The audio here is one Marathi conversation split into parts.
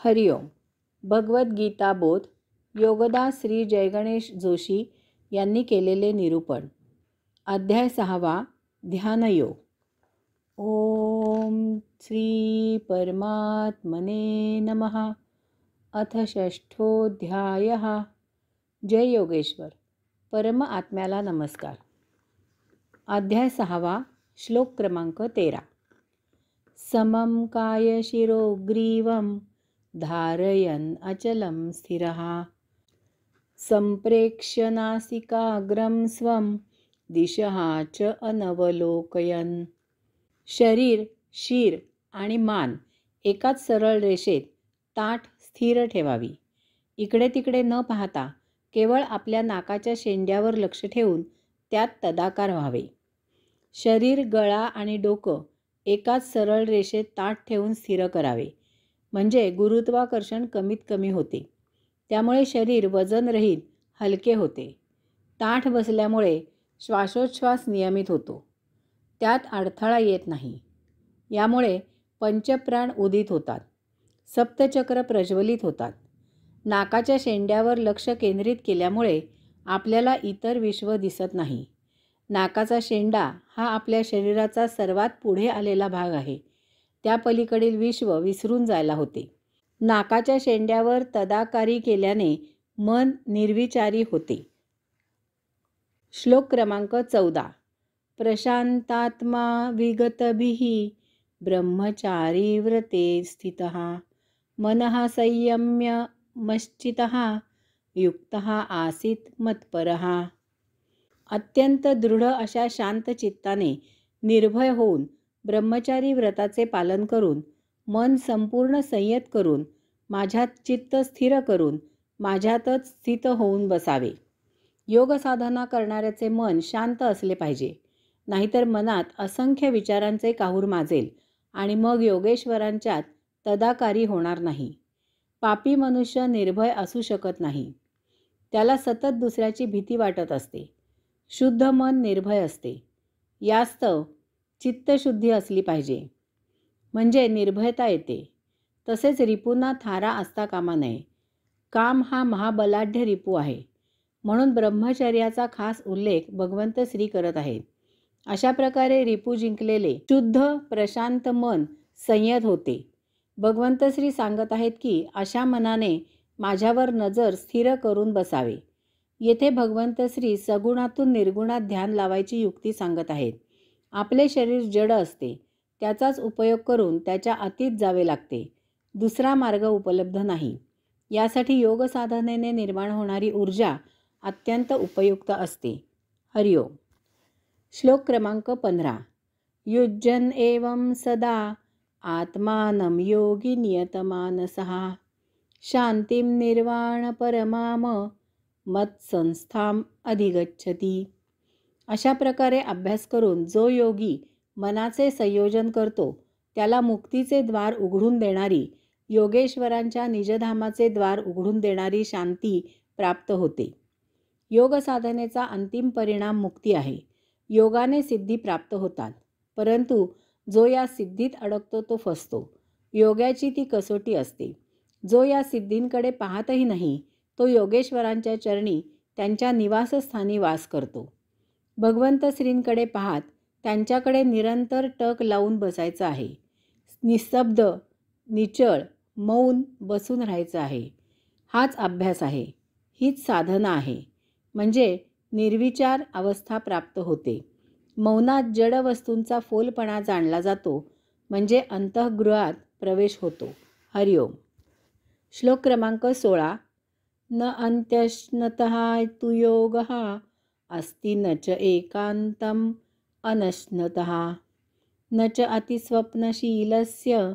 हरिओम. भगवद्गीता बोध योगदास श्री जयगणेश जोशी यांनी केलेले निरूपण. अध्याय 6. ध्यानयोग. ओम श्री परमात्मने नमः. अथ षष्ठोऽध्यायः. जय योगेश्वर. परम आत्म्याला नमस्कार. अध्याय 6. श्लोक क्रमांक 13. समं काय शिरो ग्रीवं धारयन् अचलं स्थिरः संप्रेक्ष्य नासिकाग्रं स्वं दिशः च अनवलोकयन्. शरीर, शीर आणि मान एकाच सरळ रेषेत ताठ स्थिर ठेवावी. इकडे तिकडे न पाहता केवळ आपल्या नाकाच्या शेंड्यावर लक्ष ठेवून त्यात तदाकार व्हावे. शरीर, गळा आणि डोकं एकाच सरळ रेषेत ताठ ठेवून स्थिर करावे. म्हणजे गुरुत्वाकर्षण कमीत कमी होते. त्यामुळे शरीर वजनरहित हलके होते. ताठ बसल्यामुळे श्वासोच्छ्वास नियमित होतो. त्यात अडथळा येत नाही. यामुळे पंचप्राण उदित होतात. सप्तचक्र प्रज्वलित होतात. नाकाच्या शेंड्यावर लक्ष केंद्रित केल्यामुळे आपल्याला इतर विश्व दिसत नाही. नाकाचा शेंडा हा आपल्या शरीराचा सर्वात पुढे आलेला भाग आहे. त्या पलीकडील विश्व विसरून जायला होते. नाकाच्या शेंड्यावर तदाकारी केल्याने मन निर्विचारी होते. श्लोक क्रमांक 14. प्रशांतात्मा विगतभिः ब्रह्मचारी व्रते स्थितः मनः संयम्य मश्चितः युक्तः आसीत मत्परः. अत्यंत दृढ अशा शांत चित्ताने निर्भय होऊन ब्रह्मचारी व्रताचे पालन करून मन संपूर्ण संयत करून माझ्यात चित्त स्थिर करून माझ्यातच स्थित होऊन बसावे. योग साधना करणाऱ्याचे मन शांत असले पाहिजे. नाहीतर मनात असंख्य विचारांचे काहूर माजेल आणि मग योगेश्वरांच्यात तदाकारी होणार नाही. पापी मनुष्य निर्भय असू शकत नाही. त्याला सतत दुसऱ्याची भीती वाटत असते. शुद्ध मन निर्भय असते. यास्तव चित्तशुद्धी असली पाहिजे. म्हणजे निर्भयता येते. तसेच रिपूंना थारा असता कामा नये. काम हा महाबलाढ्य रिपू आहे. म्हणून ब्रह्मचर्याचा खास उल्लेख भगवंत श्री करत आहेत. अशा प्रकारे रिपू जिंकलेले शुद्ध प्रशांत मन संयत होते. भगवंत श्री सांगत आहेत की अशा मनाने माझ्यावर नजर स्थिर करून बसावे. येथे भगवंत श्री सगुणातून निर्गुणात ध्यान लावायची युक्ती सांगत आहेत. आपले शरीर जड असते. त्याचाच उपयोग करून त्याच्या अतीत जावे लागते. दुसरा मार्ग उपलब्ध नाही. यासाठी योग साधनेने निर्माण होणारी ऊर्जा अत्यंत उपयुक्त असते. हरिओम. श्लोक क्रमांक 15. युज्यन् एवं सदा आत्मानं योगी नियतमानसः शांतिं निर्वाण परमाम मत्संस्थाम अधिगच्छति. अशा प्रकारे अभ्यास करून जो योगी मनाचे संयोजन करतो त्याला मुक्तीचे द्वार उघडून देणारी, योगेश्वरांच्या निजधामाचे द्वार उघडून देणारी शांती प्राप्त होते. योग साधनेचा अंतिम परिणाम मुक्ती आहे. योगाने सिद्धी प्राप्त होतात. परंतु जो या सिद्धीत अडकतो तो फसतो. योगाची ती कसोटी असते. जो या सिद्धींकडे पाहतही नाही तो योगेश्वरांच्या चरणी त्यांच्या निवासस्थानी वास करतो. भगवंत श्रींकडे पाहत त्यांच्याकडे निरंतर टक लावून बसायचं आहे. निस्तब्ध, निचळ, मौन बसून राहायचं आहे. हाच अभ्यास आहे. हीच साधना आहे. म्हणजे निर्विचार अवस्था प्राप्त होते. मौनात जड वस्तूंचा फोलपणा जाणला जातो. म्हणजे अंतःगृहात प्रवेश होतो. हरिओम. श्लोक क्रमांक 16. न अंत्यश्नतः तु योगः अस्ति न च एकांतम अनश्नतः न च अतिस्वप्नशीलस्य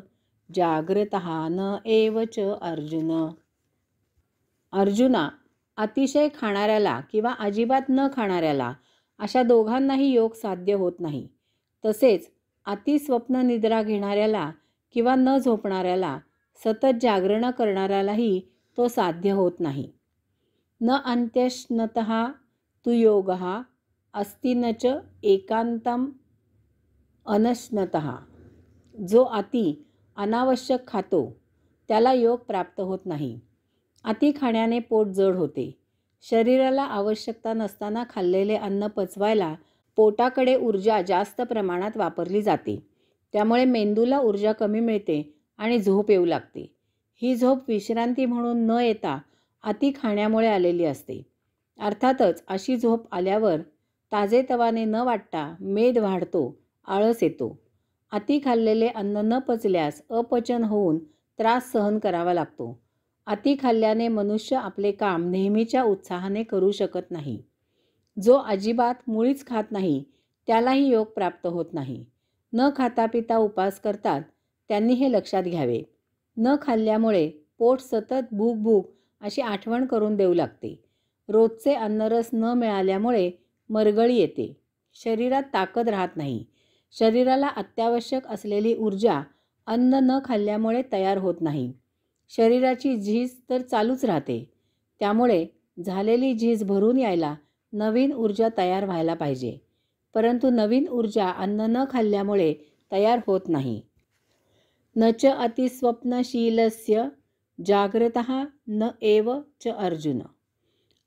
जाग्रतः न एव च अर्जुन. अर्जुना, अतिशय खाणाऱ्याला किंवा अजिबात न खाणाऱ्याला अशा दोघांनाही योग साध्य होत नाही. तसेच अतिस्वप्न निद्रा घेणाऱ्याला किंवा न झोपणाऱ्याला सतत जागरण करणाऱ्यालाही तो साध्य होत नाही. न अंत्यश्नतः तु योगः अस्ति न च एकांतम अनश्नतः. जो अति अनावश्यक खातो त्याला योग प्राप्त होत नाही. अति खाण्याने पोट जड होते. शरीराला आवश्यकता नसताना खाल्लेले अन्न पचवायला पोटाकडे ऊर्जा जास्त प्रमाणात वापरली जाते. त्यामुळे मेंदूला ऊर्जा कमी मिळते आणि झोप येऊ लागते. ही झोप विश्रांती म्हणून न येता अति खाण्यामुळे आलेली असते. अर्थातच अशी झोप आल्यावर ताजेतवाने न वाटता मेद वाढतो, आळस येतो. अति खाल्लेले अन्न न पचल्यास अपचन होऊन त्रास सहन करावा लागतो. अति खाल्ल्याने मनुष्य आपले काम नेहमीच्या उत्साहाने करू शकत नाही. जो अजिबात मुळीच खात नाही त्यालाही योग प्राप्त होत नाही. न खाता पिता उपास करतात त्यांनी हे लक्षात घ्यावे. न खाल्ल्यामुळे पोट सतत भूक भूक अशी आठवण करून देऊ लागते. रोजचे अन्नरस न मिळाल्यामुळे मरगळी येते. शरीरात ताकद राहत नाही. शरीराला अत्यावश्यक असलेली ऊर्जा अन्न न खाल्ल्यामुळे तयार होत नाही. शरीराची झीज तर चालूच राहते. त्यामुळे झालेली झीज भरून यायला नवीन ऊर्जा तयार व्हायला पाहिजे. परंतु नवीन ऊर्जा अन्न न खाल्ल्यामुळे तयार होत नाही. न च अतिस्वप्नशीलस्य जाग्रतः न एव च अर्जुन.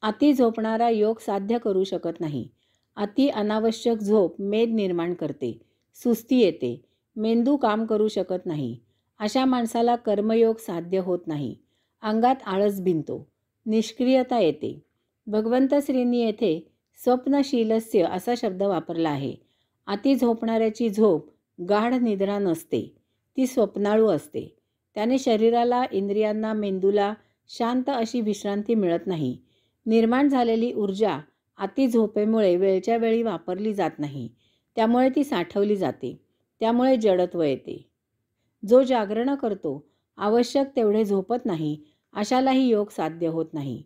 अति झोपणारा योग साध्य करू शकत नाही. अति अनावश्यक झोप मेद निर्माण करते, सुस्ती येते, मेंदू काम करू शकत नाही. अशा माणसाला कर्मयोग साध्य होत नाही. अंगात आळस भिनतो, निष्क्रियता येते. भगवंत श्रींनी येथे स्वप्नशीलस्य असा शब्द वापरला आहे. अति झोपणाऱ्याची झोप गाढ निद्रा नसते, ती स्वप्नाळू असते. त्याने शरीराला, इंद्रियांना, मेंदूला शांत अशी विश्रांती मिळत नाही. निर्माण झालेली ऊर्जा अति झोपेमुळे वेळच्या वेळी वापरली जात नाही. त्यामुळे ती साठवली जाते. त्यामुळे जडत्व येते. जो जागरण करतो, आवश्यक तेवढे झोपत नाही, अशालाही योग साध्य होत नाही.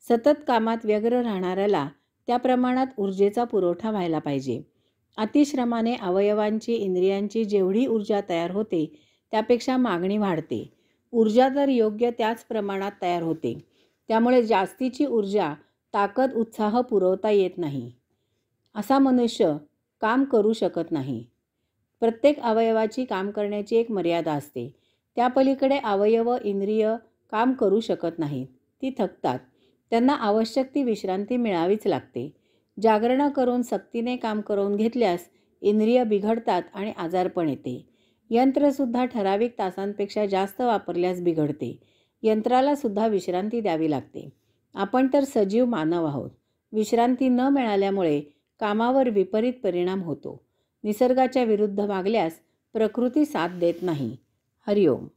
सतत कामात व्यग्र राहणाऱ्याला त्या प्रमाणात ऊर्जेचा पुरवठा व्हायला पाहिजे. अतिश्रमाने अवयवांची, इंद्रियांची जेवढी ऊर्जा तयार होते त्यापेक्षा मागणी वाढते. ऊर्जा तर योग्य त्याच प्रमाणात तयार होते. त्यामुळे जास्तीची ऊर्जा, ताकद, उत्साह पुरवता येत नाही. असा मनुष्य काम करू शकत नाही. प्रत्येक अवयवाची काम करण्याची एक मर्यादा असते. त्या पलीकडे अवयव, इंद्रिय काम करू शकत नाहीत. ती थकतात. त्यांना आवश्यक ती विश्रांती मिळावीच लागते. जागरण करून सक्तीने काम करून घेतल्यास इंद्रिय बिघडतात आणि आजारपण येते. यंत्रसुद्धा ठराविक तासांपेक्षा जास्त वापरल्यास बिघडते. यंत्राला सुद्धा विश्रांती द्यावी लागते. आपण तर सजीव मानव आहोत. विश्रांती न मिळाल्यामुळे कामावर विपरीत परिणाम होतो. निसर्गाच्या विरुद्ध वागल्यास प्रकृती साथ देत नाही. हरिओम.